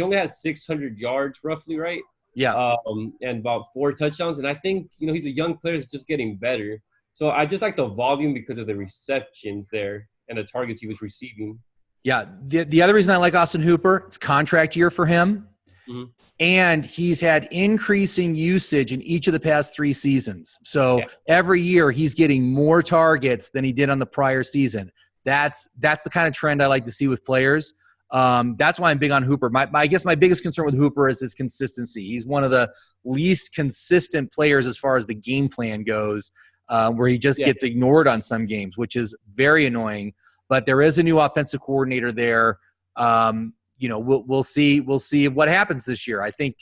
only had 600 yards roughly, right? Yeah. And about 4 touchdowns. And I think, he's a young player that's just getting better. So I just like the volume because of the receptions there and the targets he was receiving. Yeah. The other reason I like Austin Hooper, it's contract year for him. Mm-hmm. And he's had increasing usage in each of the past 3 seasons. So every year he's getting more targets than he did on the prior season. That's the kind of trend I like to see with players. That's why I'm big on Hooper. I guess my biggest concern with Hooper is his consistency. He's one of the least consistent players as far as the game plan goes, where he just gets ignored on some games, which is very annoying. But there is a new offensive coordinator there. We'll see what happens this year. I think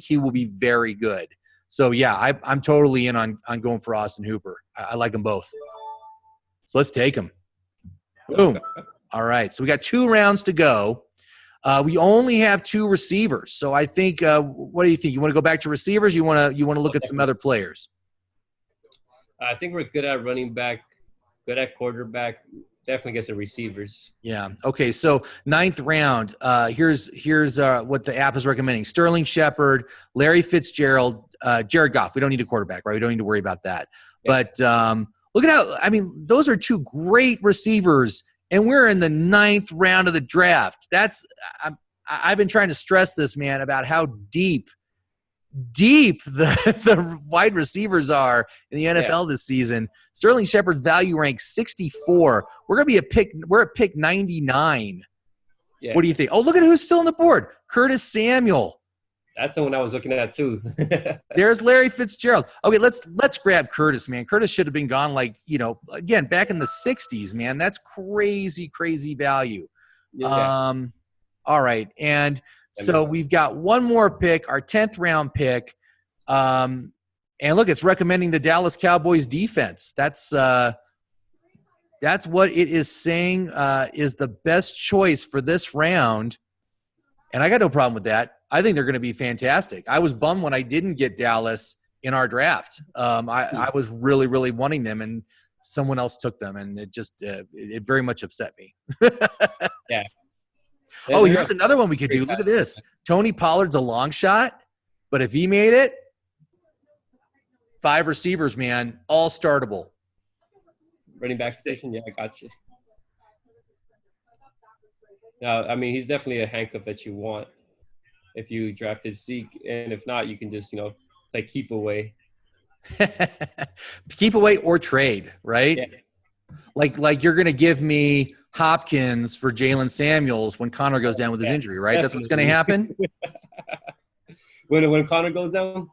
he will be very good. So yeah, I'm totally in on going for Austin Hooper. I like them both. So let's take them. Boom. All right. So we got 2 rounds to go. We only have 2 receivers. So I think, what do you think? You want to go back to receivers? You want to look at some other players? I think we're good at running back, good at quarterback. Definitely gets the receivers. Yeah. Okay. So 9th round. Here's what the app is recommending: Sterling Shepard, Larry Fitzgerald, Jared Goff. We don't need a quarterback, right? We don't need to worry about that. Yeah. But look at those are 2 great receivers, and we're in the 9th round of the draft. I've been trying to stress this, man, about how deep the wide receivers are in the NFL this season. Sterling Shepard value rank 64. We're at pick 99. Yeah. What do you think? Oh, look at who's still on the board. Curtis Samuel. That's the one I was looking at too. There's Larry Fitzgerald. Okay, let's grab Curtis, man. Curtis should have been gone again back in the 60s, man. That's crazy value. Yeah. All right. And so we've got one more pick, our 10th round pick. And look, it's recommending the Dallas Cowboys defense. That's what it is saying is the best choice for this round. And I got no problem with that. I think they're going to be fantastic. I was bummed when I didn't get Dallas in our draft. I was really wanting them, and someone else took them, and it just it very much upset me. Yeah. Oh, here's another one we could do. Look at this. Tony Pollard's a long shot, but if he made it, 5 receivers, man, all startable. Running back position, yeah, I got you. I mean, he's definitely a handcuff that you want if you drafted Zeke, and if not, you can just play keep away. Keep away or trade, right? Yeah. Like you're going to give me Hopkins for Jalen Samuels when Connor goes down with his injury, right? That's what's going to happen. when Connor goes down.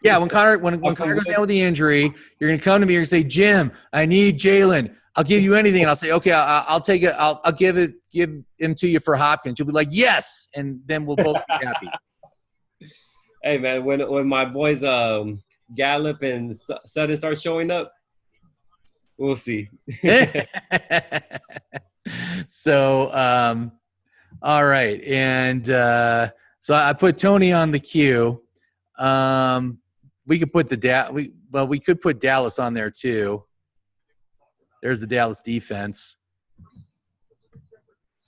Yeah, when Connor goes down with the injury, you're going to come to me. You're going to say, Jim, I need Jalen. I'll give you anything, and I'll say, okay, I'll take it. I'll give him to you for Hopkins. You'll be like, yes, and then we'll both be happy. Hey man, when my boys Gallup and Sutton start showing up, we'll see. So, all right, and so I put Tony on the queue. We could put we could put Dallas on there too. There's the Dallas defense.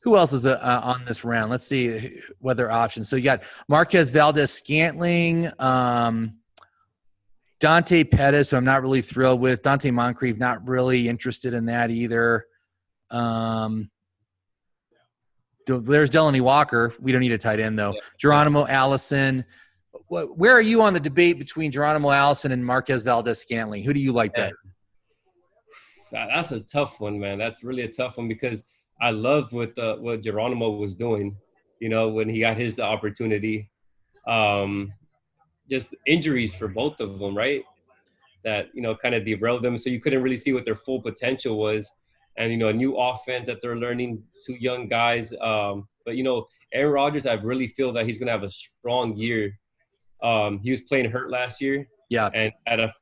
Who else is on this round? Let's see what their options. So you got Marquez, Valdes-Scantling, Dante Pettis, who I'm not really thrilled with. Dante Moncrief, not really interested in that either. There's Delaney Walker. We don't need a tight end, though. Yeah. Geronimo Allison. Where are you on the debate between Geronimo Allison and Marquez Valdes-Scantling? Who do you like better? That's a tough one, man. That's really a tough one because I love what Geronimo was doing, when he got his opportunity. Just injuries for both of them, right? That, kind of derailed them. So you couldn't really see what their full potential was. And, a new offense that they're learning, 2 young guys. But, Aaron Rodgers, I really feel that he's going to have a strong year. He was playing hurt last year. Yeah. And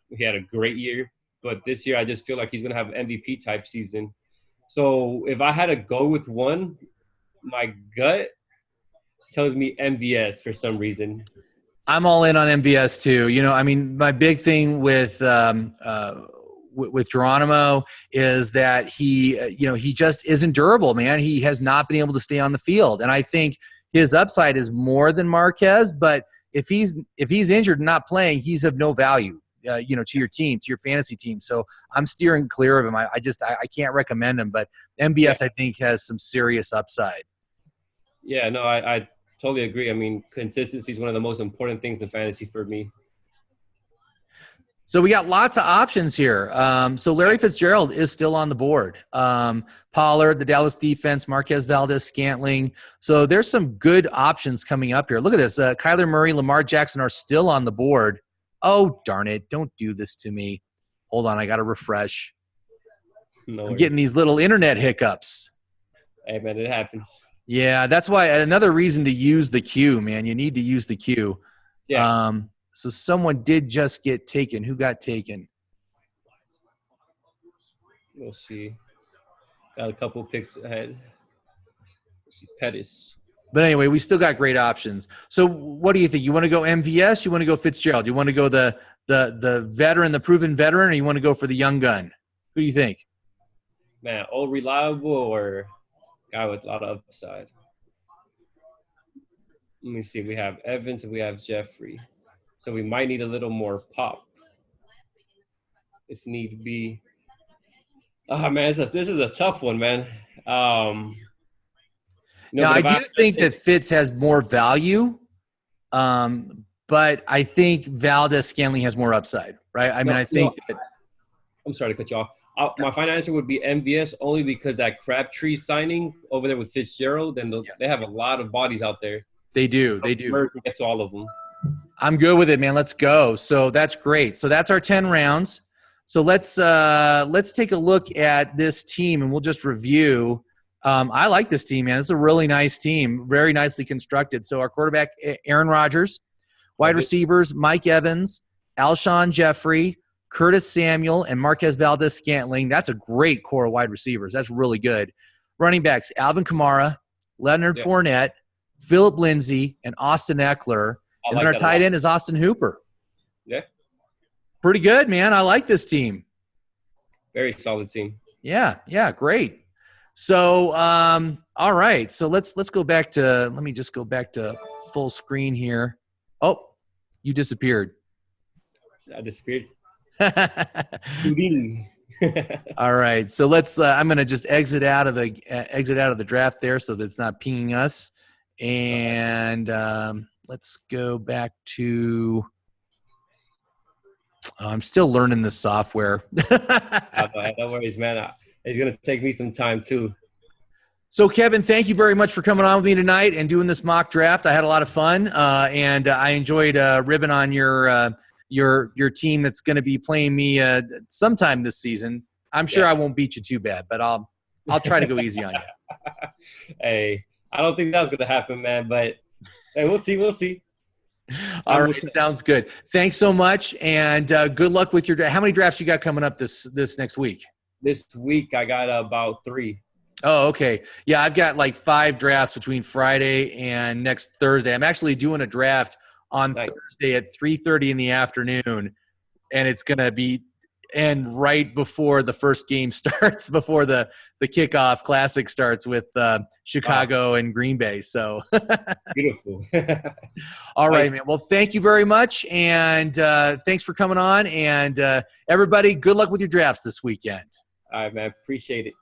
he had a great year. But this year, I just feel like he's going to have an MVP-type season. So if I had to go with one, my gut tells me MVS for some reason. I'm all in on MVS too. My big thing with Geronimo is that he just isn't durable, man. He has not been able to stay on the field, and I think his upside is more than Marquez. But if he's injured and not playing, he's of no value, to your team, to your fantasy team. So I'm steering clear of him. I can't recommend him, but MVS I think has some serious upside. Yeah, no, I totally agree. I mean, consistency is one of the most important things in fantasy for me. So we got lots of options here. So Larry Fitzgerald is still on the board. Pollard, the Dallas defense, Marquez Valdes-Scantling. So there's some good options coming up here. Look at this. Kyler Murray, Lamar Jackson are still on the board. Oh, darn it. Don't do this to me. Hold on. I got to refresh. I'm getting these little internet hiccups. Hey, man, it happens. Yeah, that's why another reason to use the queue, man. You need to use the queue. Yeah. So someone did just get taken. Who got taken? We'll see. Got a couple picks ahead. We'll see Pettis. But anyway, we still got great options. So what do you think? You want to go MVS? You want to go Fitzgerald? You want to go the veteran, the proven veteran, or you want to go for the young gun? Who do you think? Man, old reliable or guy with a lot of upside? Let me see. We have Evans and we have Jeffrey. So we might need a little more pop if need be. Oh, man, this is a tough one, man. Now, I do think that Fitz has more value, but I think Valdes-Scantling has more upside, right? I'm sorry to cut you off. My final answer would be MVS only because that Crabtree signing over there with Fitzgerald, and they have a lot of bodies out there. They do. Murray gets all of them. I'm good with it, man. Let's go. So that's great. So that's our 10 rounds. So let's take a look at this team, and we'll just review. I like this team, man. It's a really nice team, very nicely constructed. So our quarterback, Aaron Rodgers, wide receivers, Mike Evans, Alshon Jeffrey, Curtis Samuel, and Marquez Valdes-Scantling. That's a great core of wide receivers. That's really good. Running backs, Alvin Kamara, Leonard Fournette, Phillip Lindsay, and Austin Ekeler. And then our tight end is Austin Hooper. Yeah. Pretty good, man. I like this team. Very solid team. Yeah, great. So, all right. So let's go back to – let me just go back to full screen here. Oh, you disappeared. I disappeared. Houdini. All right, so let's. I'm going to just exit out of the draft there, so that's not pinging us. And let's go back to. Oh, I'm still learning the software. No worries, man. It's going to take me some time too. So, Kevin, thank you very much for coming on with me tonight and doing this mock draft. I had a lot of fun, and I enjoyed ribbing on your team that's going to be playing me sometime this season. I'm sure I won't beat you too bad, but I'll try to go easy on you. Hey, I don't think that's going to happen, man. But hey, we'll see. We'll see. All right, sounds good. Thanks so much, and good luck with your. How many drafts you got coming up this next week? This week I got about 3. Oh, okay. Yeah, I've got like 5 drafts between Friday and next Thursday. I'm actually doing a draft on Thursday at 3:30 in the afternoon, and it's going to end right before the first game starts, before the kickoff classic starts with Chicago and Green Bay. So beautiful. All right, man. Well, thank you very much, and thanks for coming on. And everybody, good luck with your drafts this weekend. All right, man. Appreciate it.